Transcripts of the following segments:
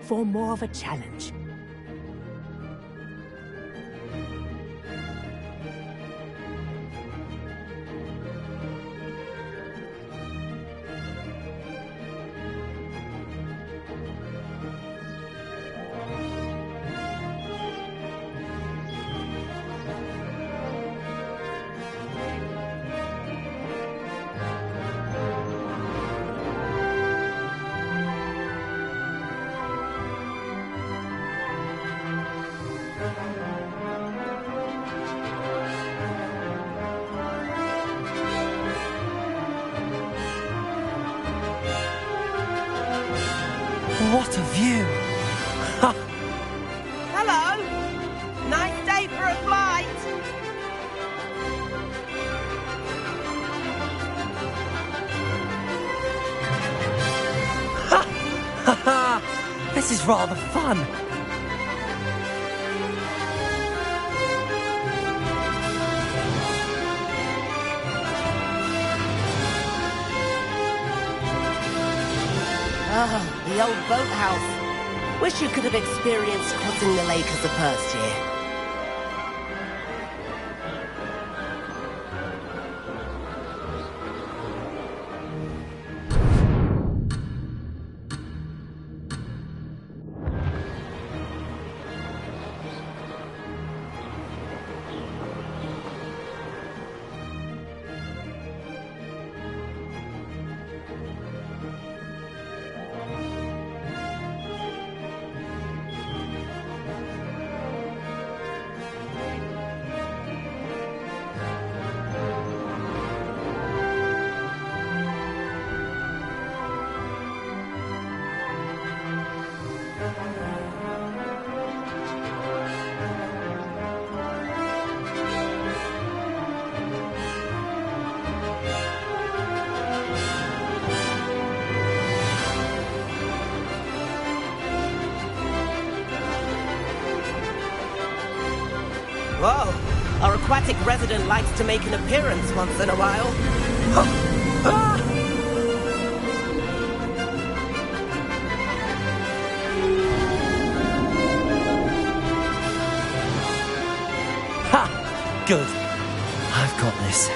for more of a challenge. What a view! Hello! Nice day for a flight! This is rather fun. Ah, the old boathouse. Wish you could have experienced crossing the lake as a first year. Whoa! Our aquatic resident likes to make an appearance once in a while. Ha! Good. I've got this.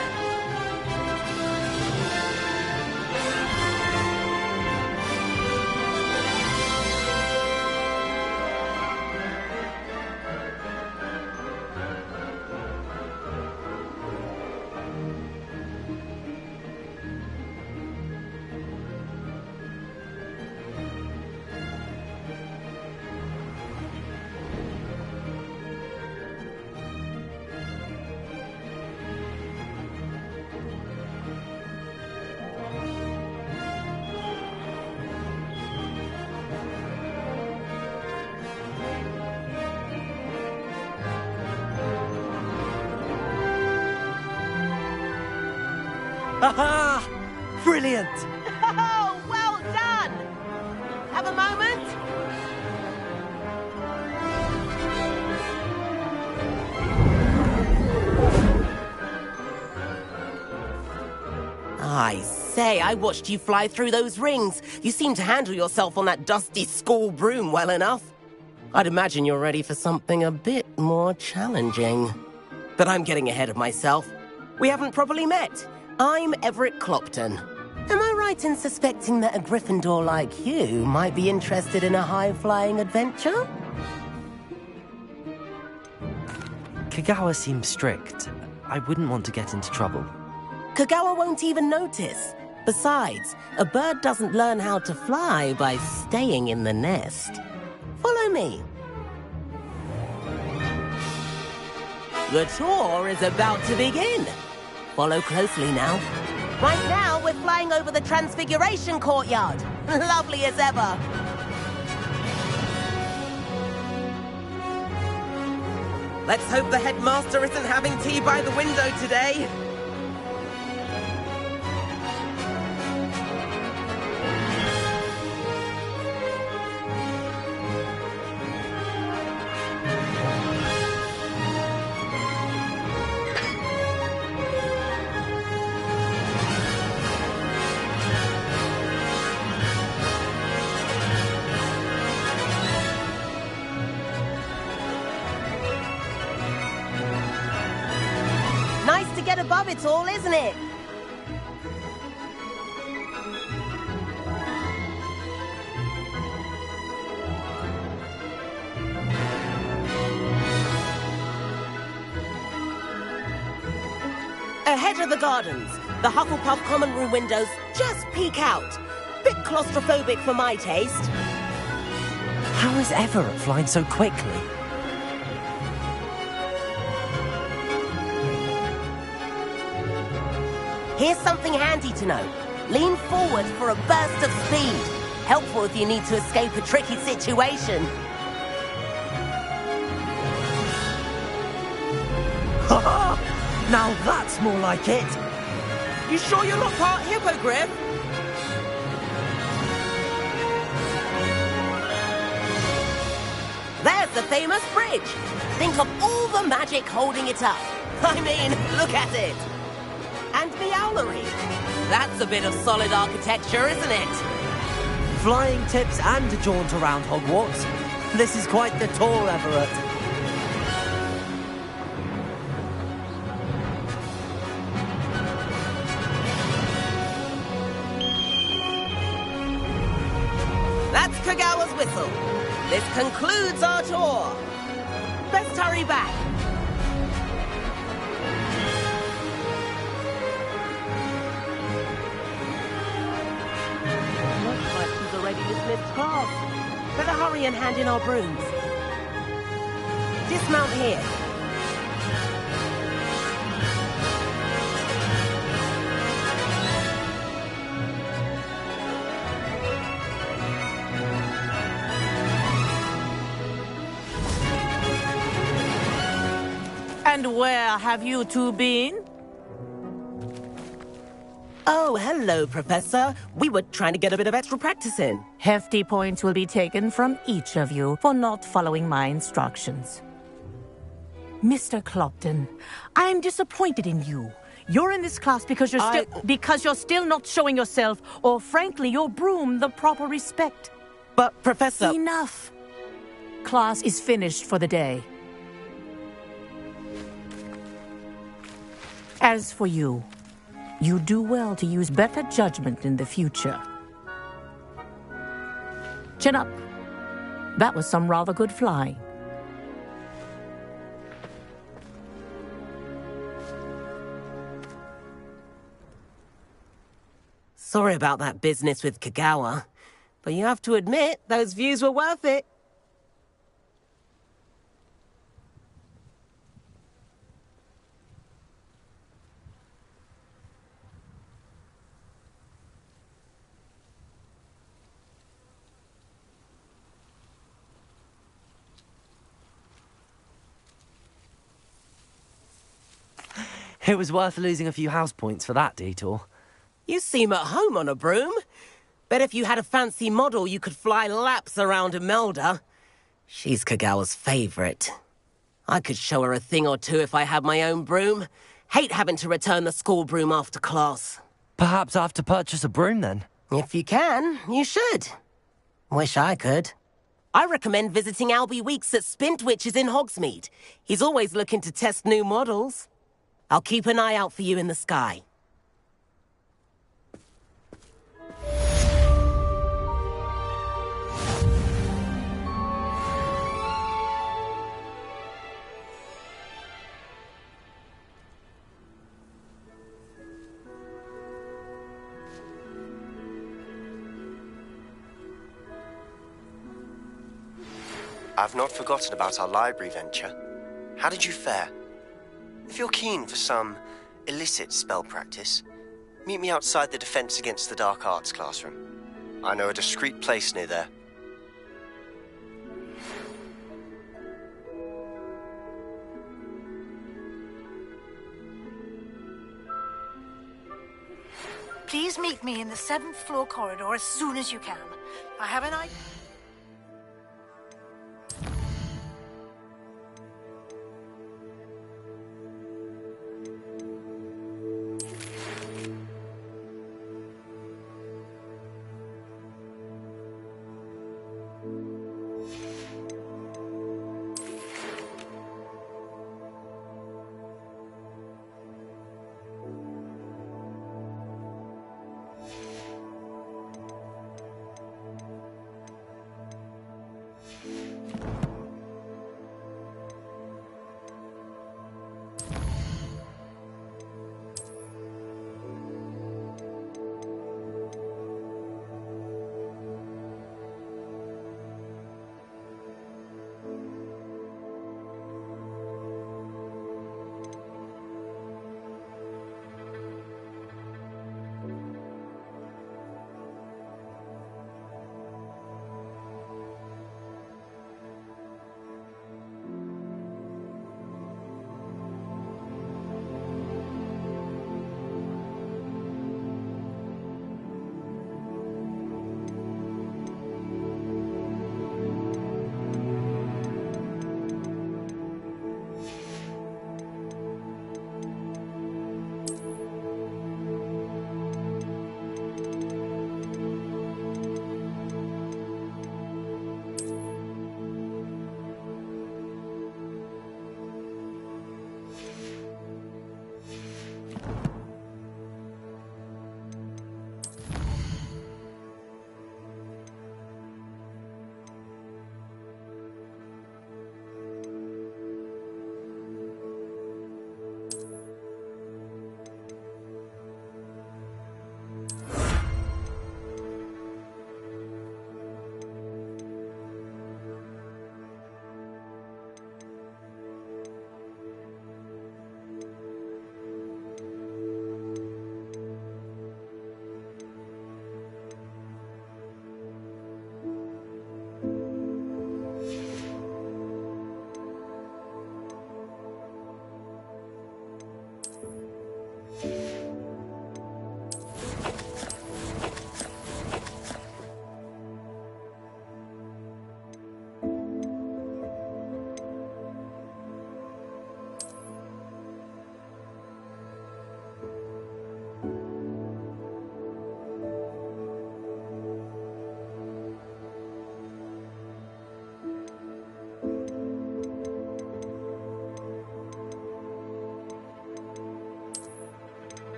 Aha! Brilliant! Oh, well done! Have a moment? I say, I watched you fly through those rings. You seem to handle yourself on that dusty school broom well enough. I'd imagine you're ready for something a bit more challenging. But I'm getting ahead of myself. We haven't properly met. I'm Everett Clopton. Am I right in suspecting that a Gryffindor like you might be interested in a high-flying adventure? Kagawa seems strict. I wouldn't want to get into trouble. Kagawa won't even notice. Besides, a bird doesn't learn how to fly by staying in the nest. Follow me. The tour is about to begin. Follow closely now. Right now, we're flying over the Transfiguration Courtyard. Lovely as ever. Let's hope the headmaster isn't having tea by the window today. to get above it all, isn't it? Ahead of the gardens, the Hufflepuff common room windows just peek out. Bit claustrophobic for my taste. How is Everett flying so quickly? Here's something handy to know. Lean forward for a burst of speed. Helpful if you need to escape a tricky situation. Now that's more like it! You sure you're not part hippogriff? There's the famous bridge. Think of all the magic holding it up. I mean, look at it. And the owlery. That's a bit of solid architecture, isn't it? Flying tips and a jaunt around Hogwarts. This is quite the tour, Everett. That's Kagawa's whistle. This concludes our tour. Best hurry back. Looks like she's already dismissed class. Better hurry and hand in our brooms. Dismount here. And where have you two been? Oh, hello, Professor. We were trying to get a bit of extra practice in. Hefty points will be taken from each of you for not following my instructions. Mr. Clopton, I'm disappointed in you. You're in this class because you're still not showing yourself, or frankly, your broom, the proper respect. But, Professor... Enough. Class is finished for the day. As for you, you do well to use better judgment in the future. Chin up. That was some rather good flying. Sorry about that business with Kagawa, but you have to admit, those views were worth it. It was worth losing a few house points for that detour. You seem at home on a broom. Bet if you had a fancy model, you could fly laps around Imelda. She's Kagawa's favorite. I could show her a thing or two if I had my own broom. Hate having to return the school broom after class. Perhaps I have to purchase a broom then. If you can, you should. Wish I could. I recommend visiting Albie Weeks at Spintwitches in Hogsmeade. He's always looking to test new models. I'll keep an eye out for you in the sky. I've not forgotten about our library venture. How did you fare? If you're keen for some illicit spell practice, meet me outside the Defense Against the Dark Arts classroom. I know a discreet place near there. Please meet me in the 7th floor corridor as soon as you can. I have an idea.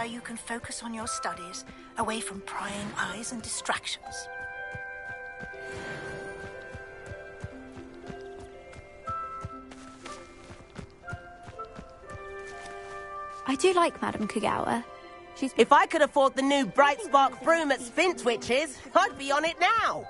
where you can focus on your studies, away from prying eyes and distractions. I do like Madame Kagawa. If I could afford the new Bright Spark broom at Spintwitch's, I'd be on it now!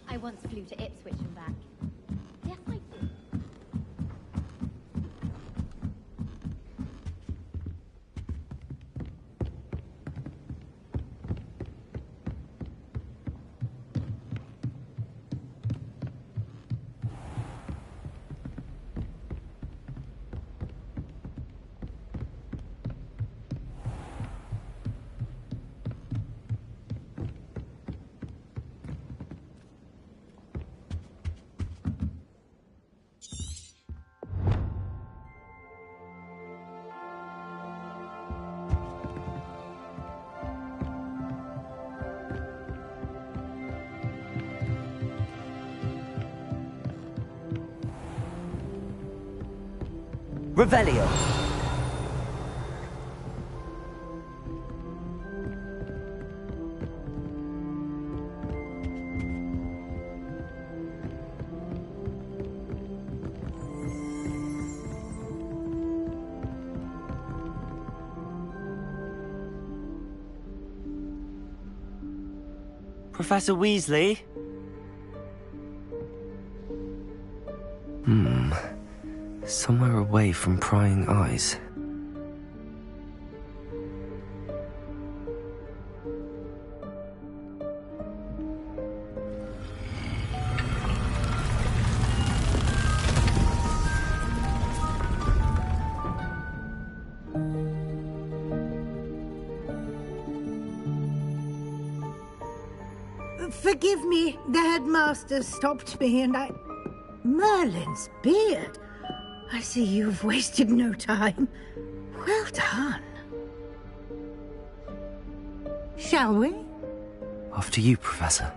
I once flew to Ipswich and back. Yes, I did. Revelio. Professor Weasley? Somewhere away from prying eyes. Forgive me, the headmaster stopped me and I... Merlin's beard! I see you've wasted no time. Well done. Shall we? After you, Professor.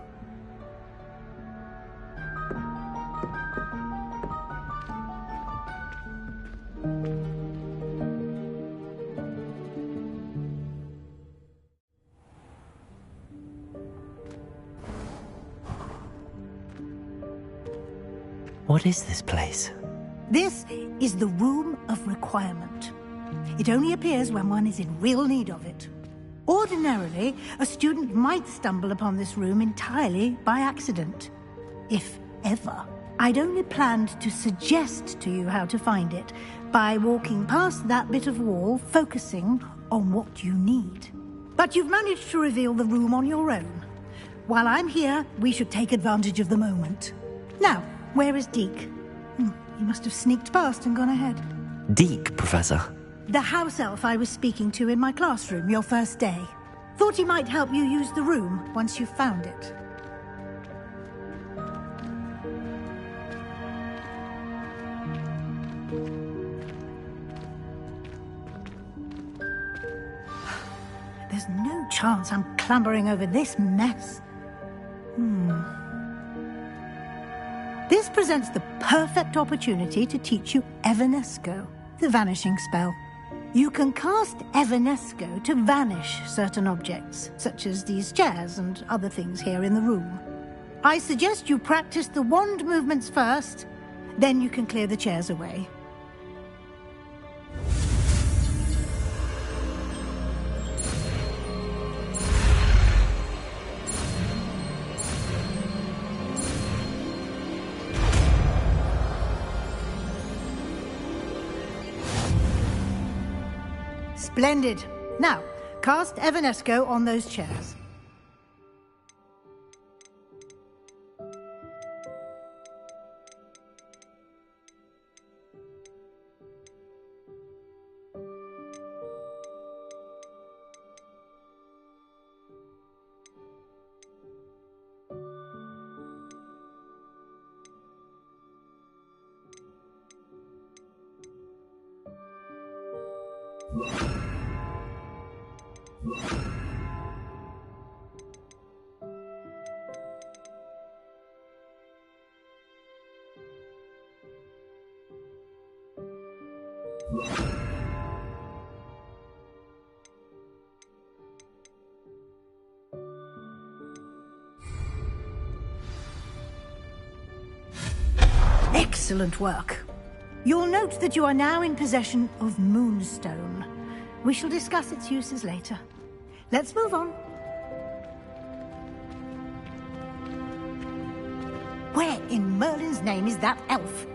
What is this place? This is the Room of Requirement. It only appears when one is in real need of it. Ordinarily, a student might stumble upon this room entirely by accident. If ever. I'd only planned to suggest to you how to find it by walking past that bit of wall, focusing on what you need. But you've managed to reveal the room on your own. While I'm here, we should take advantage of the moment. Now, where is Deke? He must have sneaked past and gone ahead. Deke, Professor. The house elf I was speaking to in my classroom your first day. Thought he might help you use the room once you've found it. There's no chance I'm clambering over this mess. This presents the perfect opportunity to teach you Evanesco, the vanishing spell. You can cast Evanesco to vanish certain objects, such as these chairs and other things here in the room. I suggest you practice the wand movements first, then you can clear the chairs away. Splendid. Now, cast Evanesco on those chairs. Excellent work. You'll note that you are now in possession of Moonstone. We shall discuss its uses later. Let's move on. Where in Merlin's name is that elf?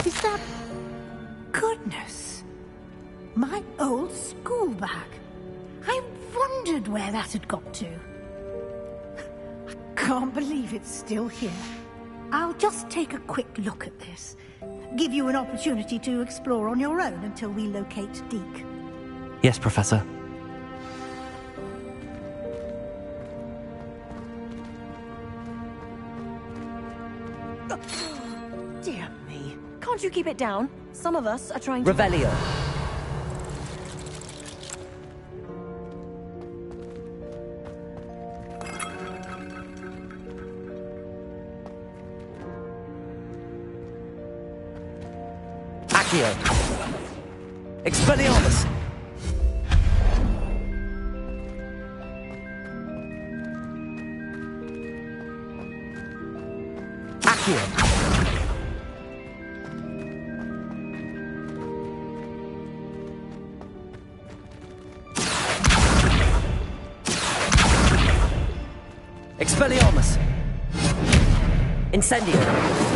Is that... Goodness! My old school bag. I wondered where that had got to. Can't believe it's still here. I'll just take a quick look at this. Give you an opportunity to explore on your own until we locate Deke. Yes, Professor. Dear me. Can't you keep it down? Some of us are trying to... Revelio. Expelliarmus! Accio! Expelliarmus! Incendio!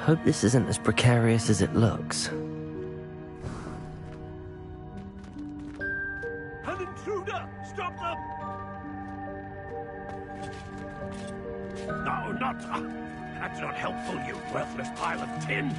Hope this isn't as precarious as it looks. An intruder! Stop them! No, not... that's not helpful, you worthless pile of tin!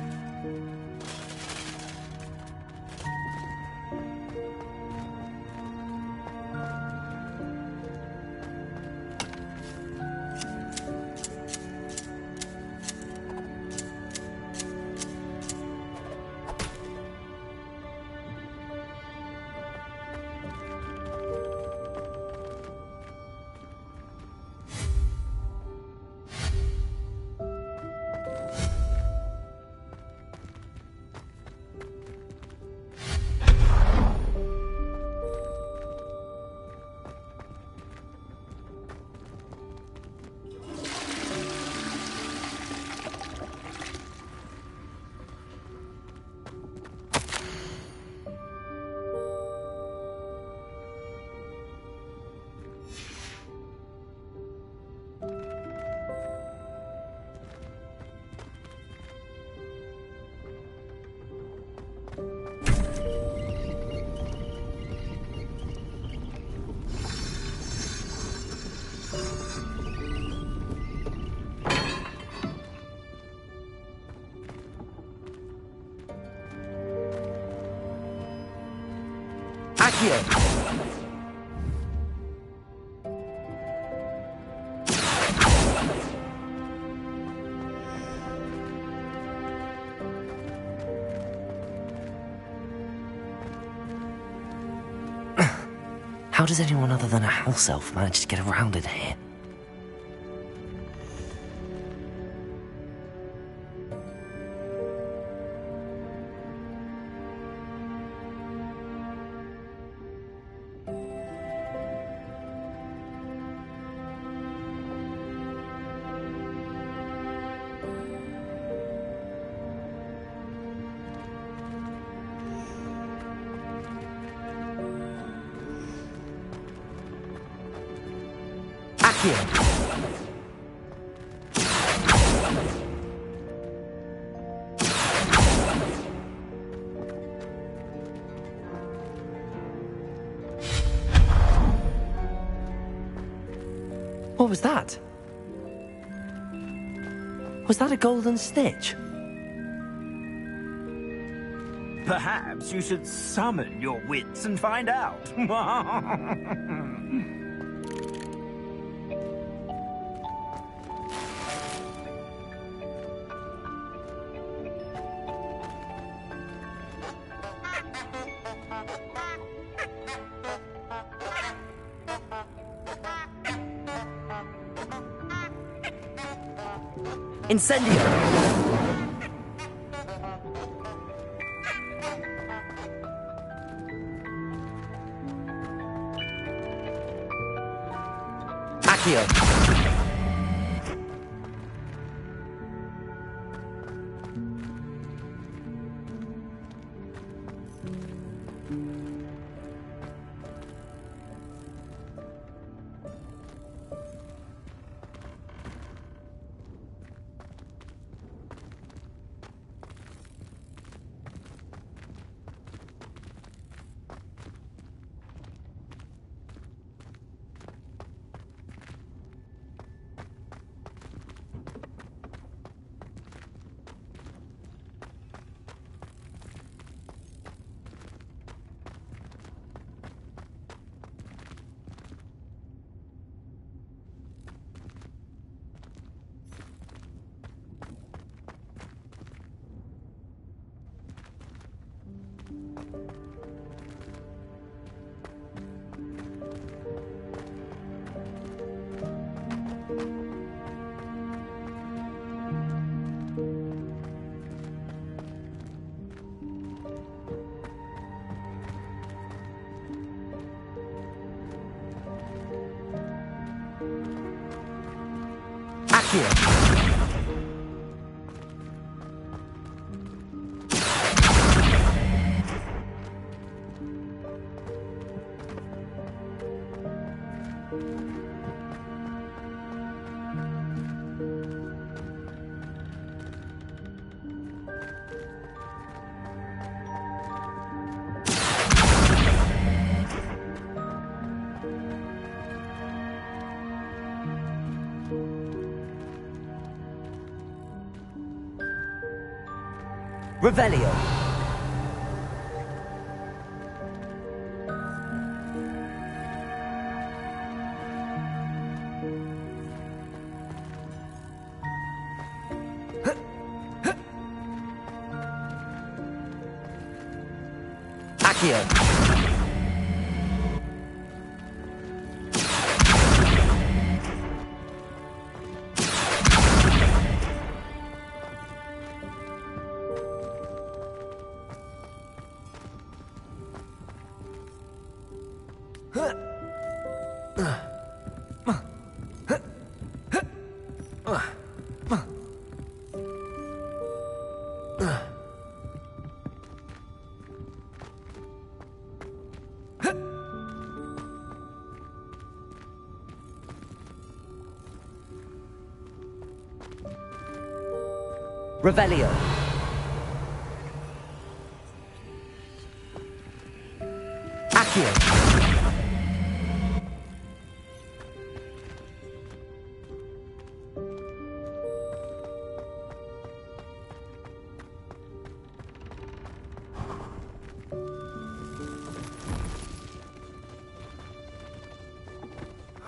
How does anyone other than a house elf manage to get around in here? What was that? Was that a golden snitch? Perhaps you should summon your wits and find out. Incendio! Accio! Revelio. Accio. Revelio. Accio.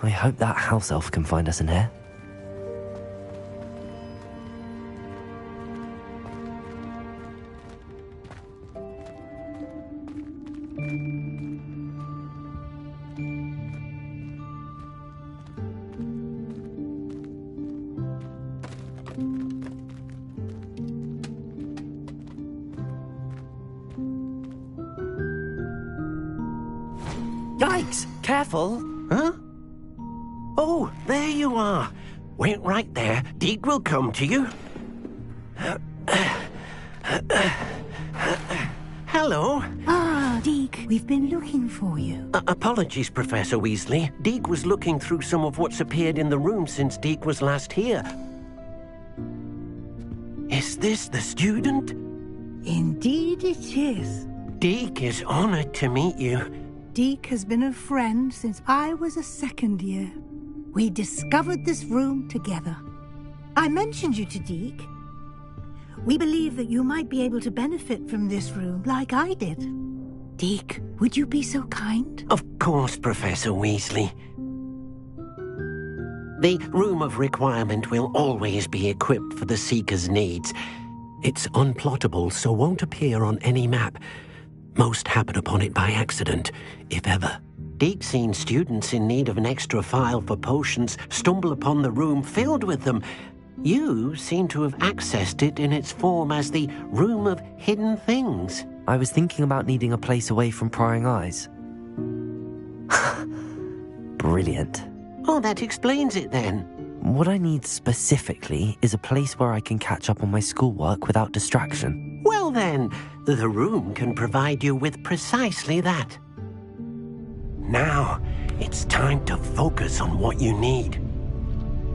I hope that house elf can find us in here. Yikes! Careful! Huh? Oh, there you are. Wait right there. Deke will come to you. Hello. Ah, Deke, we've been looking for you. Apologies, Professor Weasley. Deke was looking through some of what's appeared in the room since Deke was last here. Is this the student? Indeed it is. Deke is honored to meet you. Deke has been a friend since I was a second year. We discovered this room together. I mentioned you to Deke. We believe that you might be able to benefit from this room like I did. Deke, would you be so kind? Of course, Professor Weasley. The Room of Requirement will always be equipped for the Seeker's needs. It's unplottable, so won't appear on any map. Most happen upon it by accident, if ever. Deke's seen students in need of an extra file for potions stumble upon the room filled with them. You seem to have accessed it in its form as the Room of Hidden Things. I was thinking about needing a place away from prying eyes. Brilliant. Oh, that explains it then. What I need specifically is a place where I can catch up on my schoolwork without distraction. Well then, the room can provide you with precisely that. Now, it's time to focus on what you need.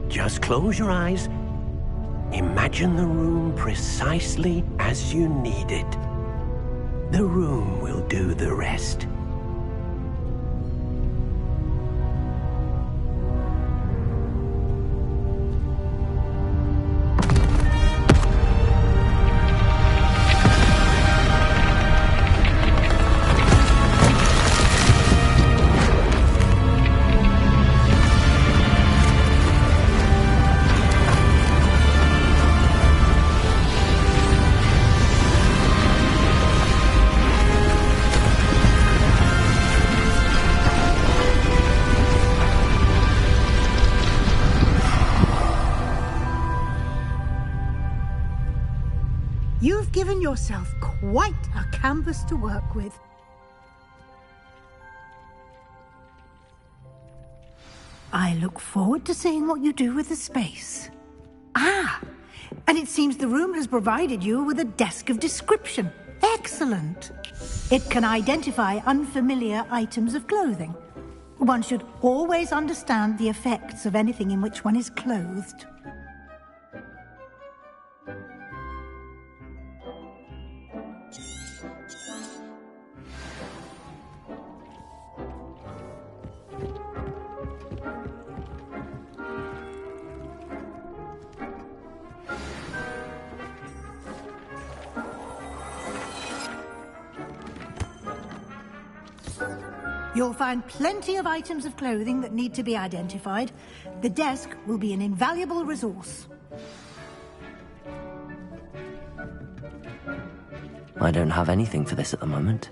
Just close your eyes. Imagine the room precisely as you need it. The room will do the rest. You've given yourself quite a canvas to work with. I look forward to seeing what you do with the space. Ah, and it seems the room has provided you with a desk of description. Excellent. It can identify unfamiliar items of clothing. One should always understand the effects of anything in which one is clothed. You'll find plenty of items of clothing that need to be identified. The desk will be an invaluable resource. I don't have anything for this at the moment.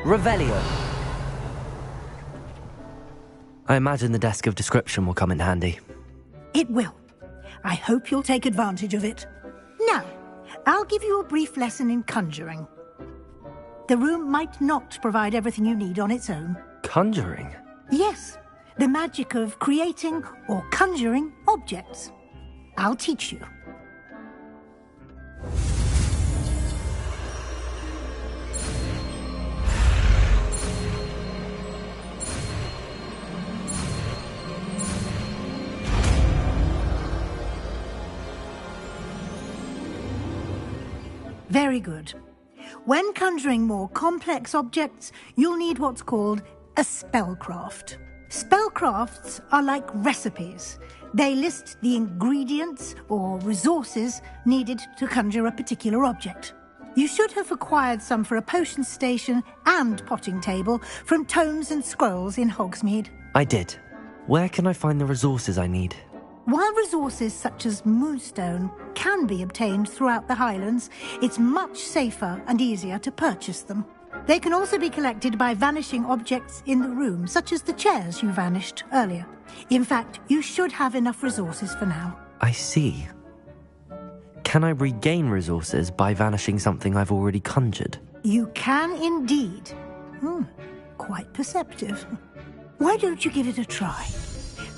Revelio. I imagine the desk of description will come in handy. It will. I hope you'll take advantage of it. Now, I'll give you a brief lesson in conjuring. The room might not provide everything you need on its own. Conjuring? Yes, the magic of creating or conjuring objects. I'll teach you. Very good. When conjuring more complex objects, you'll need what's called a spellcraft. Spellcrafts are like recipes. They list the ingredients or resources needed to conjure a particular object. You should have acquired some for a potion station and potting table from tomes and scrolls in Hogsmeade. I did. Where can I find the resources I need? While resources such as moonstone can be obtained throughout the Highlands, it's much safer and easier to purchase them. They can also be collected by vanishing objects in the room, such as the chairs you vanished earlier. In fact, you should have enough resources for now. I see. Can I regain resources by vanishing something I've already conjured? You can indeed. Quite perceptive. Why don't you give it a try?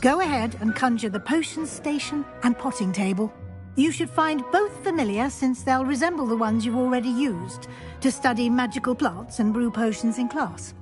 Go ahead and conjure the potion station and potting table. You should find both familiar, since they'll resemble the ones you've already used to study magical plants and brew potions in class.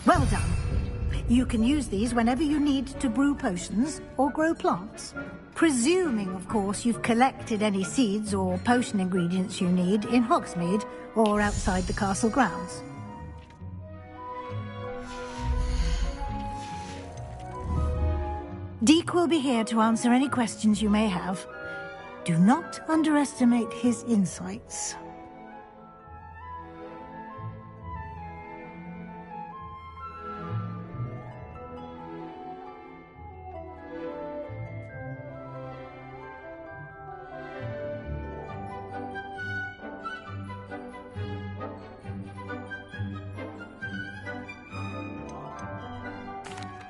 Well done. You can use these whenever you need to brew potions or grow plants. Presuming, of course, you've collected any seeds or potion ingredients you need in Hogsmeade or outside the castle grounds. Deek will be here to answer any questions you may have. Do not underestimate his insights.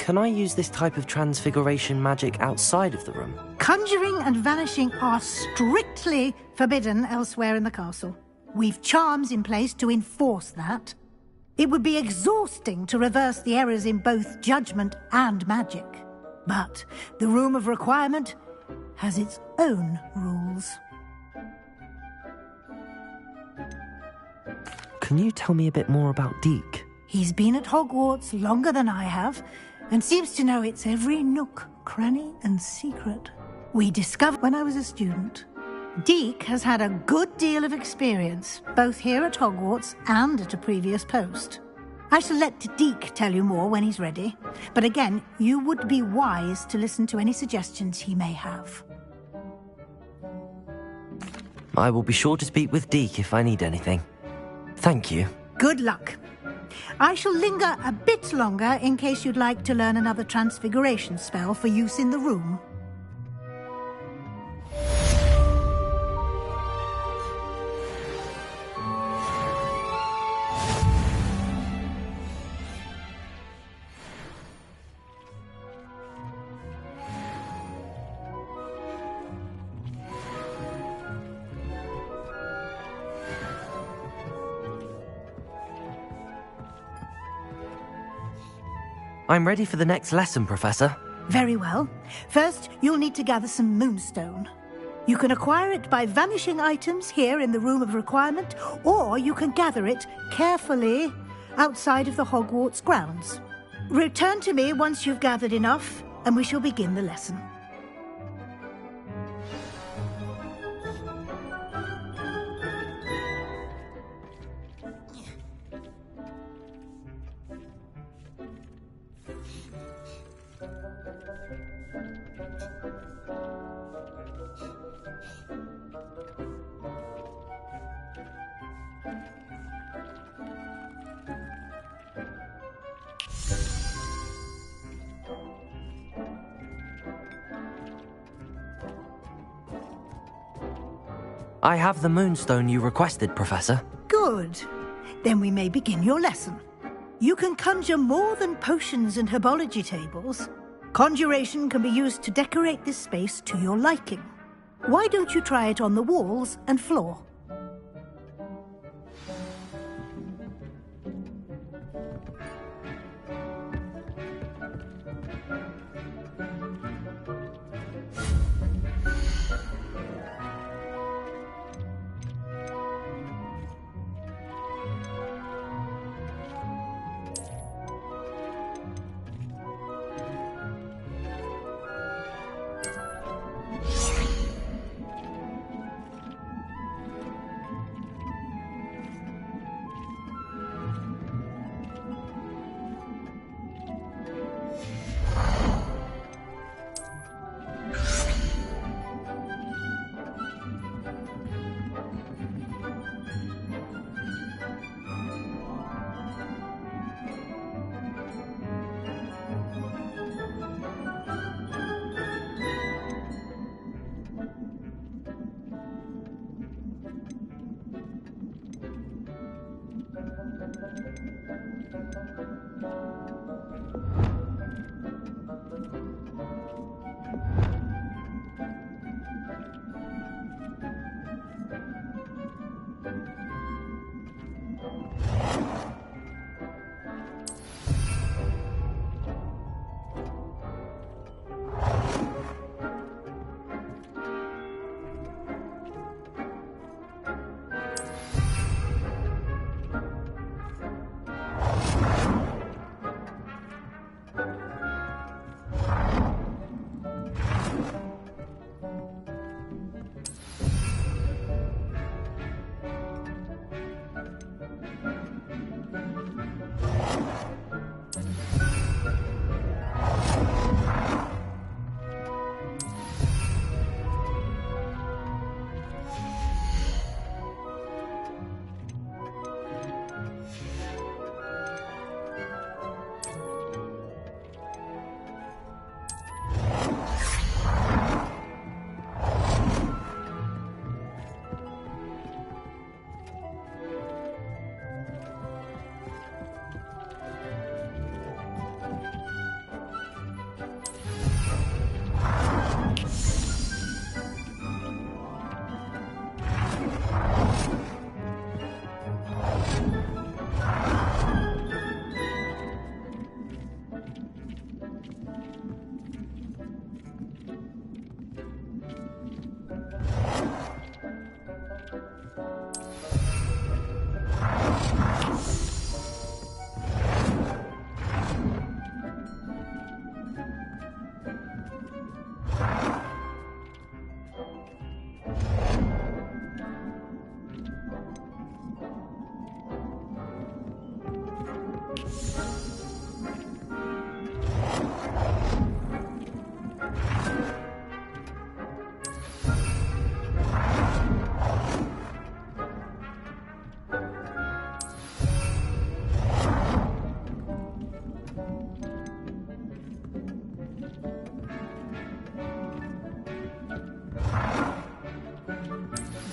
Can I use this type of transfiguration magic outside of the room? Conjuring and vanishing are strictly forbidden elsewhere in the castle. We've charms in place to enforce that. It would be exhausting to reverse the errors in both judgment and magic. But the Room of Requirement has its own rules. Can you tell me a bit more about Deek? He's been at Hogwarts longer than I have, and seems to know its every nook, cranny, and secret. We discovered when I was a student. Deek has had a good deal of experience, both here at Hogwarts and at a previous post. I shall let Deek tell you more when he's ready, but again, you would be wise to listen to any suggestions he may have. I will be sure to speak with Deek if I need anything. Thank you. Good luck. I shall linger a bit longer in case you'd like to learn another transfiguration spell for use in the room. I'm ready for the next lesson, Professor. Very well. First, you'll need to gather some moonstone. You can acquire it by vanishing items here in the Room of Requirement, or you can gather it carefully outside of the Hogwarts grounds. Return to me once you've gathered enough, and we shall begin the lesson. I have the moonstone you requested, Professor. Good. Then we may begin your lesson. You can conjure more than potions and herbology tables. Conjuration can be used to decorate this space to your liking. Why don't you try it on the walls and floor?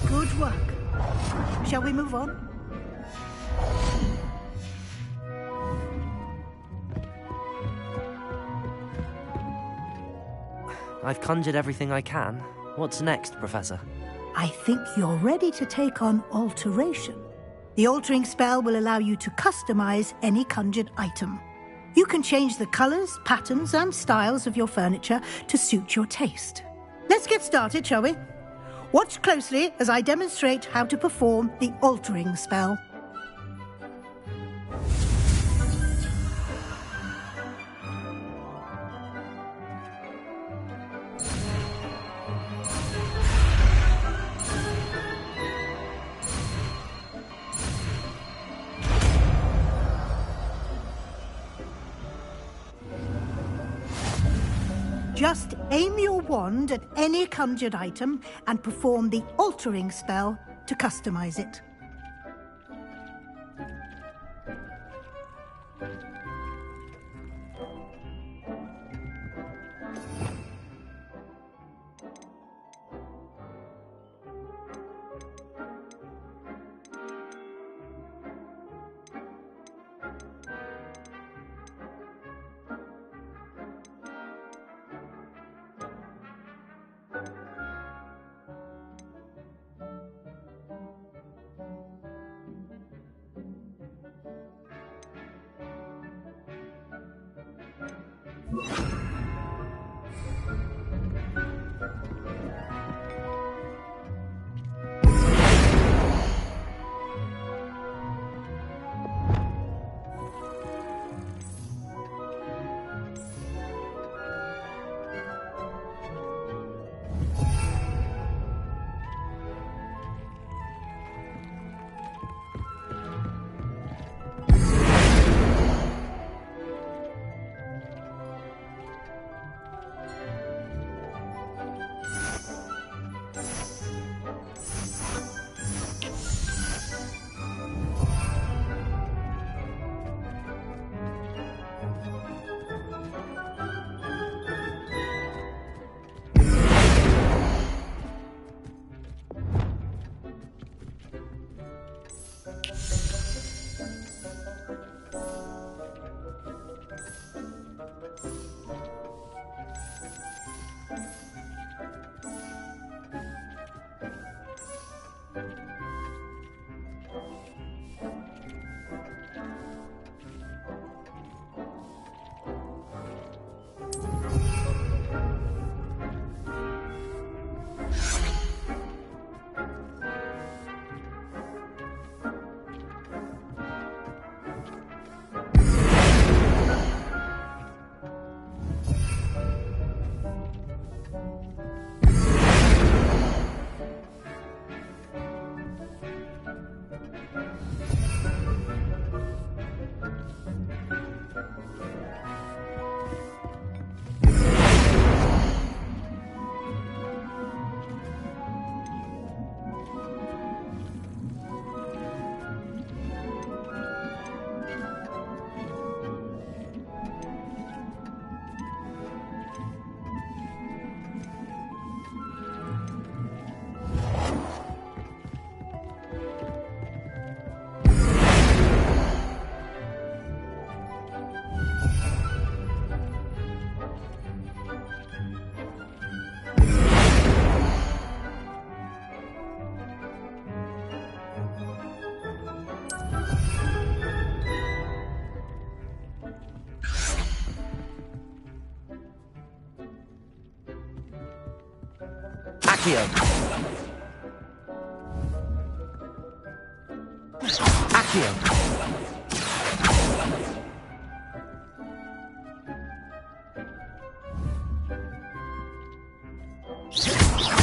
Good work. Shall we move on? I've conjured everything I can. What's next, Professor? I think you're ready to take on alteration. The altering spell will allow you to customize any conjured item. You can change the colors, patterns, and styles of your furniture to suit your taste. Let's get started, shall we? Watch closely as I demonstrate how to perform the altering spell. Just aim your wand at any conjured item and perform the altering spell to customize it. Accio. Accio.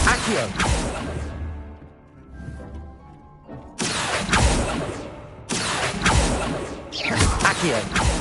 Accio. Accio.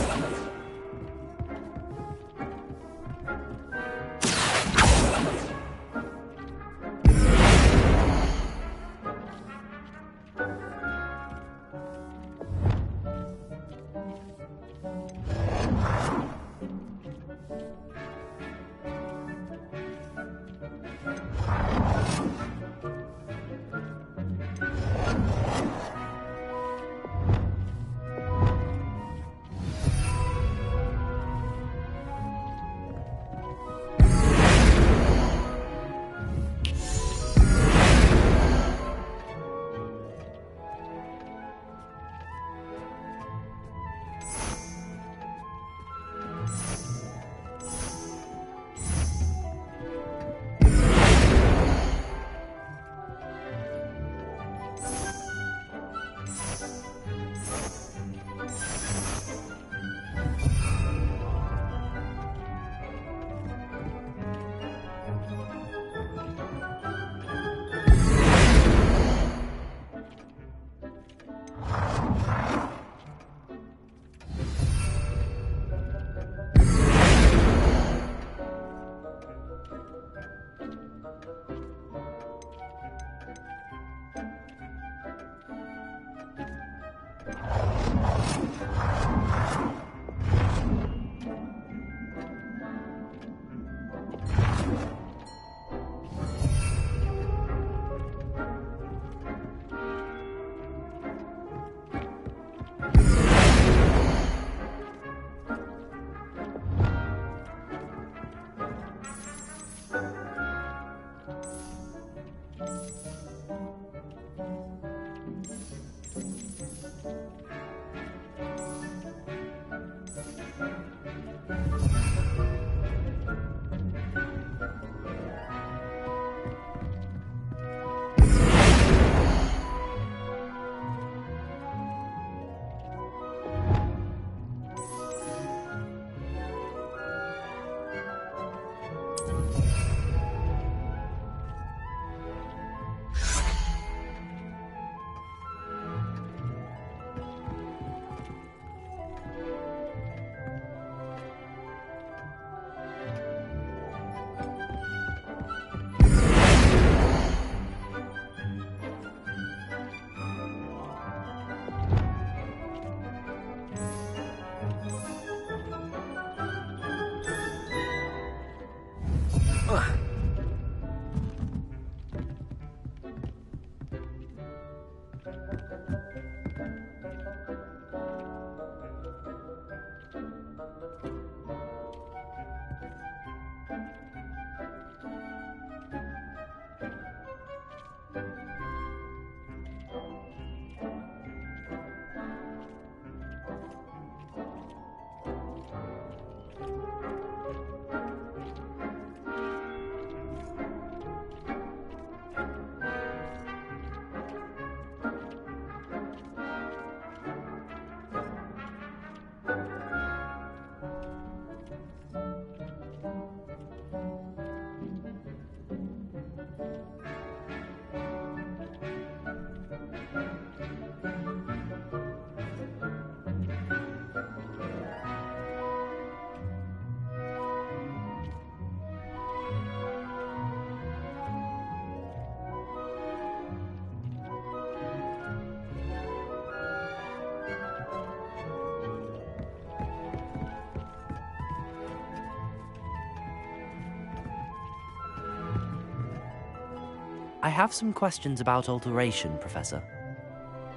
I have some questions about alteration, Professor.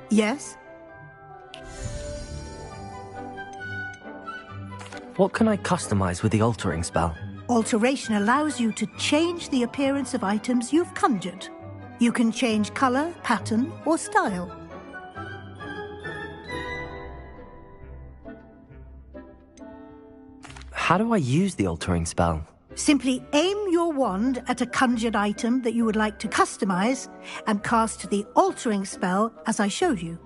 Yes? What can I customize with the altering spell? Alteration allows you to change the appearance of items you've conjured. You can change color, pattern, or style. How do I use the altering spell? Simply aim your wand at a conjured item that you would like to customize and cast the altering spell as I showed you.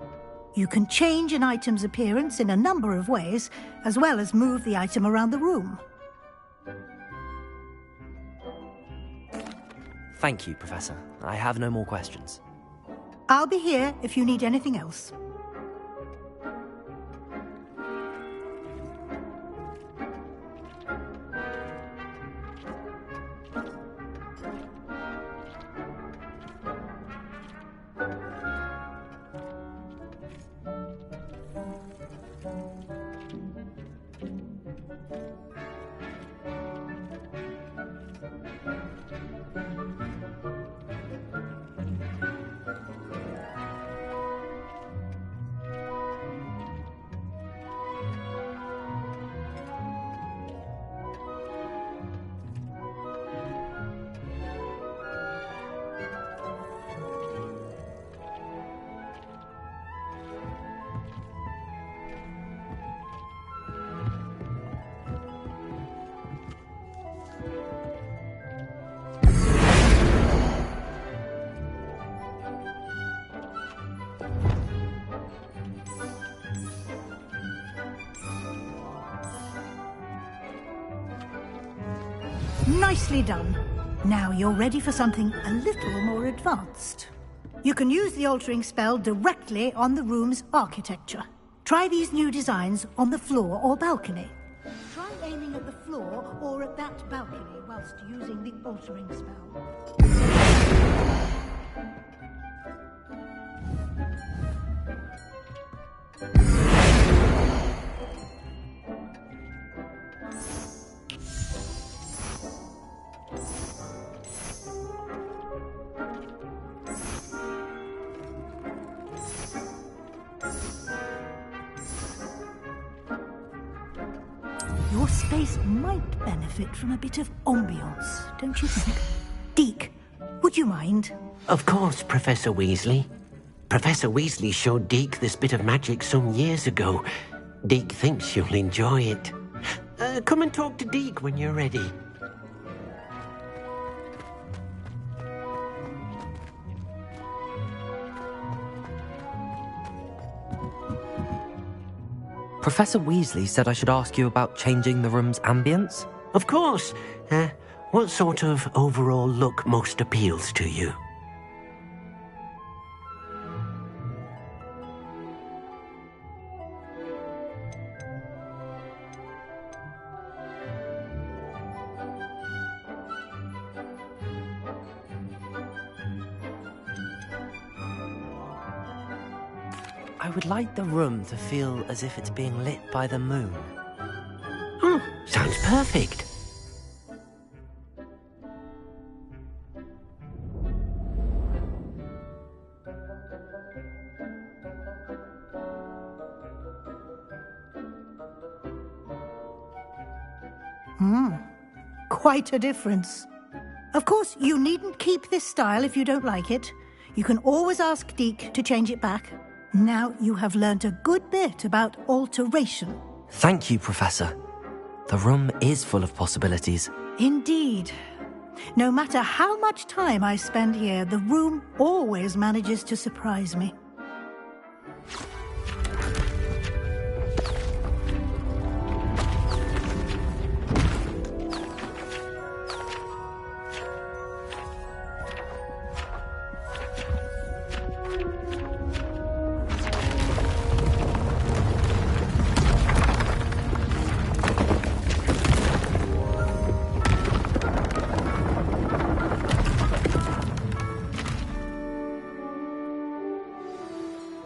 You can change an item's appearance in a number of ways, as well as move the item around the room. Thank you, Professor. I have no more questions. I'll be here if you need anything else. Nicely done. Now you're ready for something a little more advanced. You can use the altering spell directly on the room's architecture. Try these new designs on the floor or balcony. Try aiming at the floor or at that balcony whilst using the altering spell. Your space might benefit from a bit of ambiance, don't you think? Deke, would you mind? Of course, Professor Weasley. Professor Weasley showed Deke this bit of magic some years ago. Deke thinks you'll enjoy it. Come and talk to Deke when you're ready. Professor Weasley said I should ask you about changing the room's ambience? Of course. What sort of overall look most appeals to you? I would like the room to feel as if it's being lit by the moon. Oh, sounds perfect. Quite a difference. Of course, you needn't keep this style if you don't like it. You can always ask Deke to change it back. Now you have learnt a good bit about alteration. Thank you, Professor. The room is full of possibilities. Indeed. No matter how much time I spend here, the room always manages to surprise me.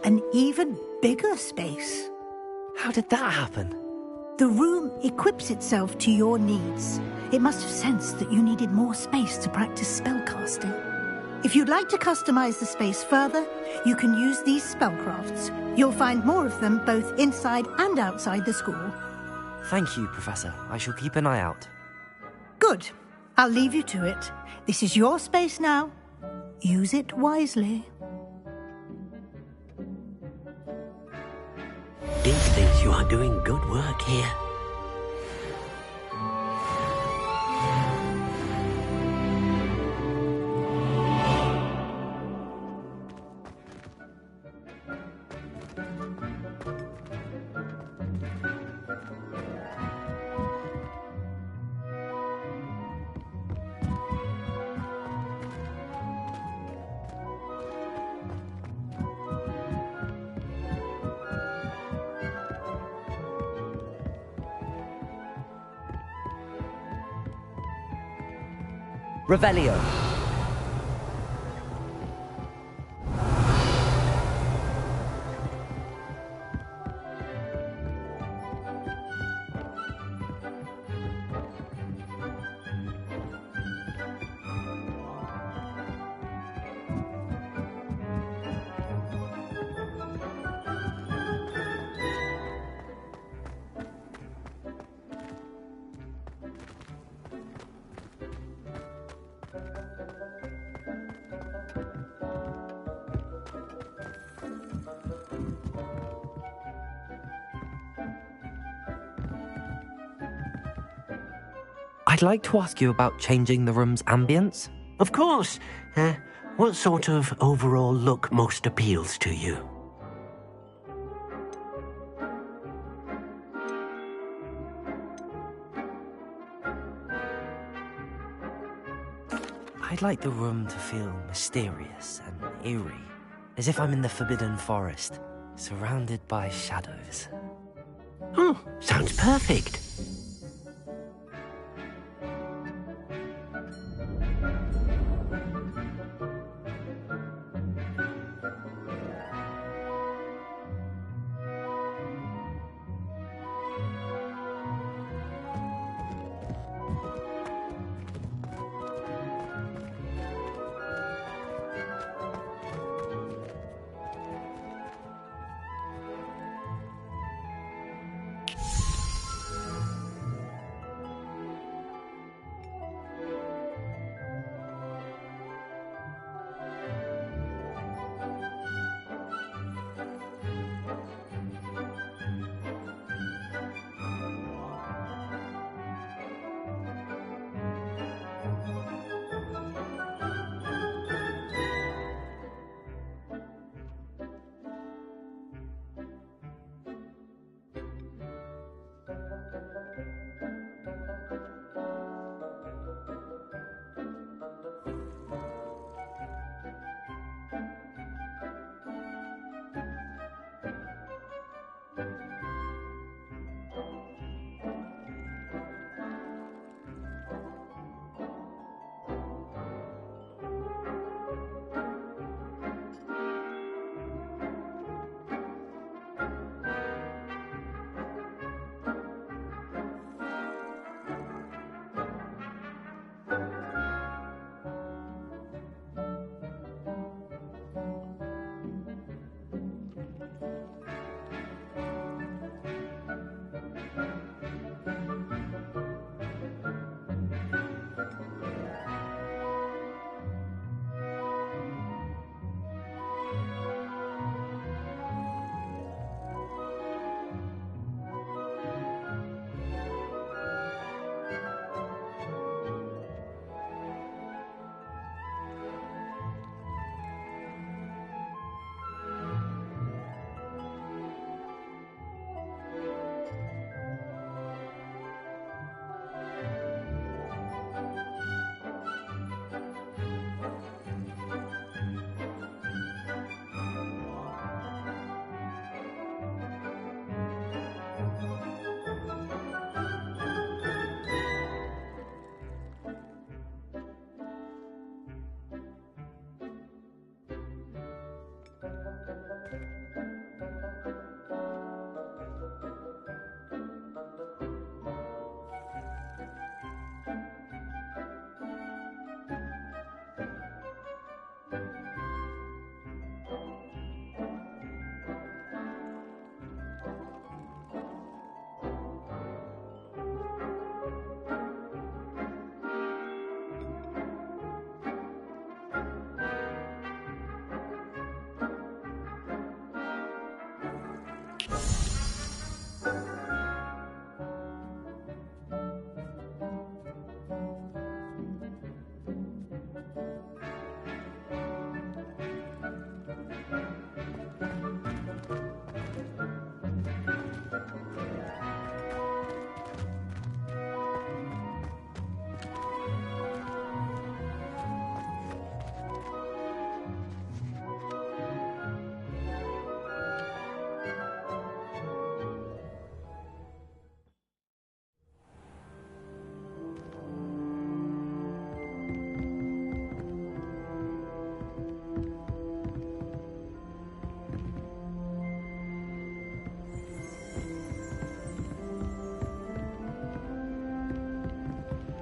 An even bigger space. How did that happen? The room equips itself to your needs. It must have sensed that you needed more space to practice spellcasting. If you'd like to customize the space further, you can use these spellcrafts. You'll find more of them both inside and outside the school. Thank you, Professor. I shall keep an eye out. Good. I'll leave you to it. This is your space now. Use it wisely. Dean thinks you are doing good work here. Revelio. I'd like to ask you about changing the room's ambience. Of course. What sort of overall look most appeals to you? I'd like the room to feel mysterious and eerie, as if I'm in the Forbidden Forest, surrounded by shadows. Oh, sounds perfect.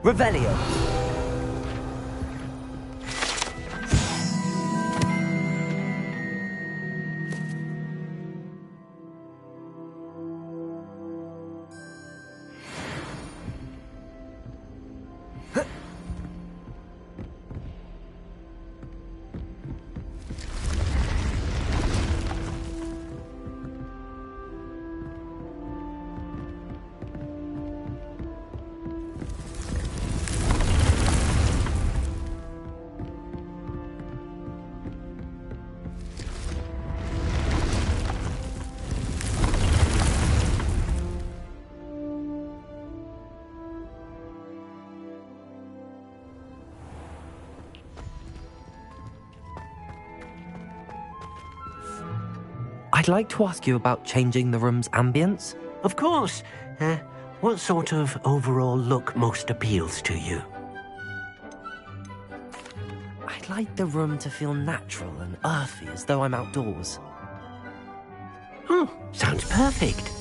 Revelio. I'd like to ask you about changing the room's ambience. Of course. What sort of overall look most appeals to you? I'd like the room to feel natural and earthy, as though I'm outdoors. Oh, sounds perfect.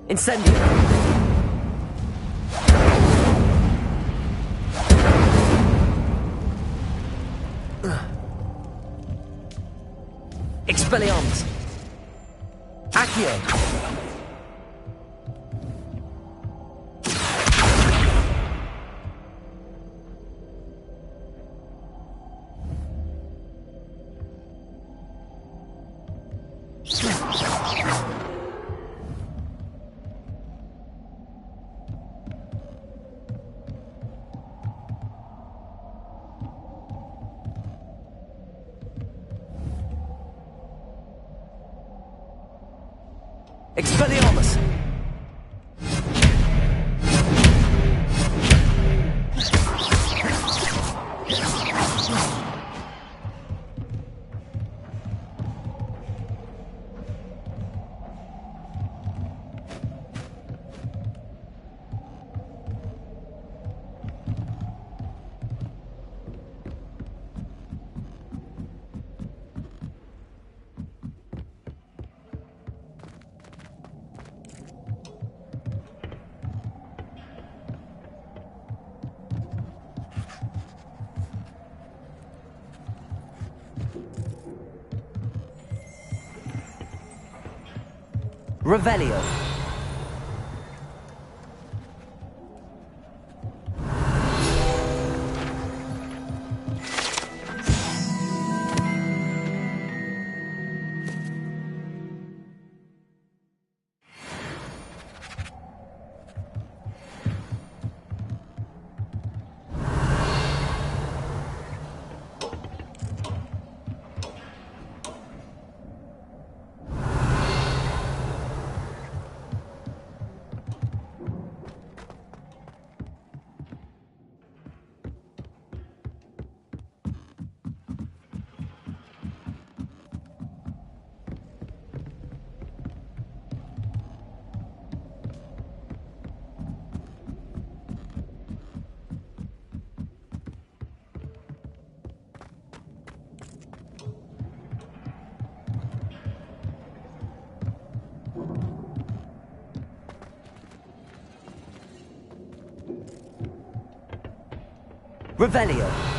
Incendio. Expelliarmus. Accio. Expelliarmus! Revelio. Revelio.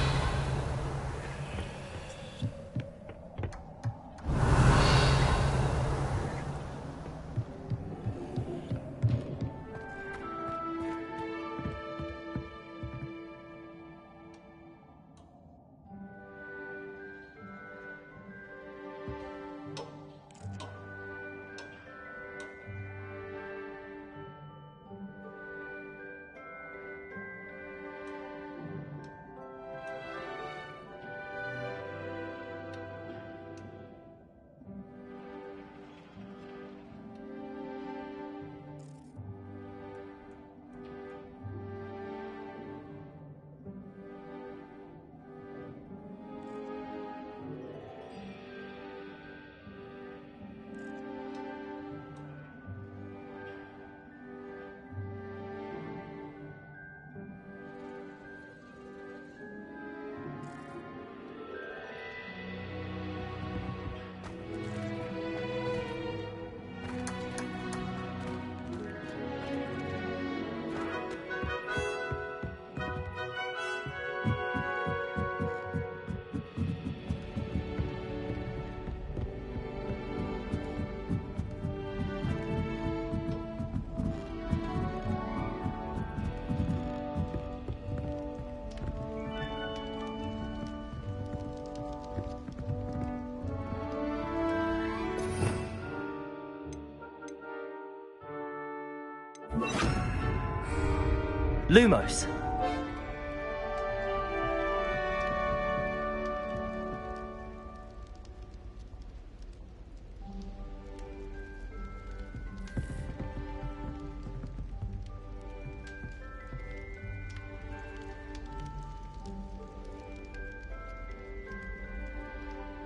Lumos.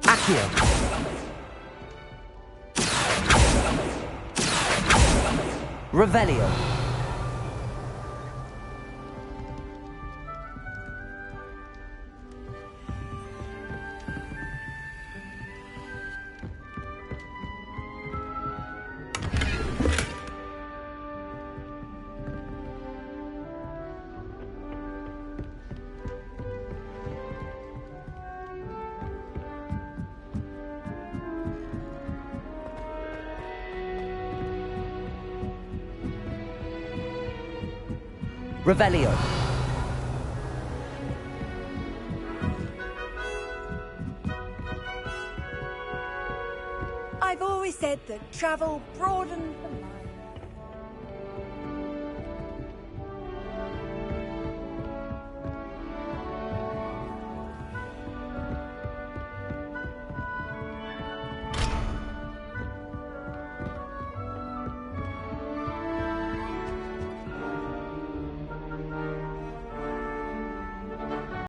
Accio. Revelio. Revelio. I've always said that travel broadens the mind.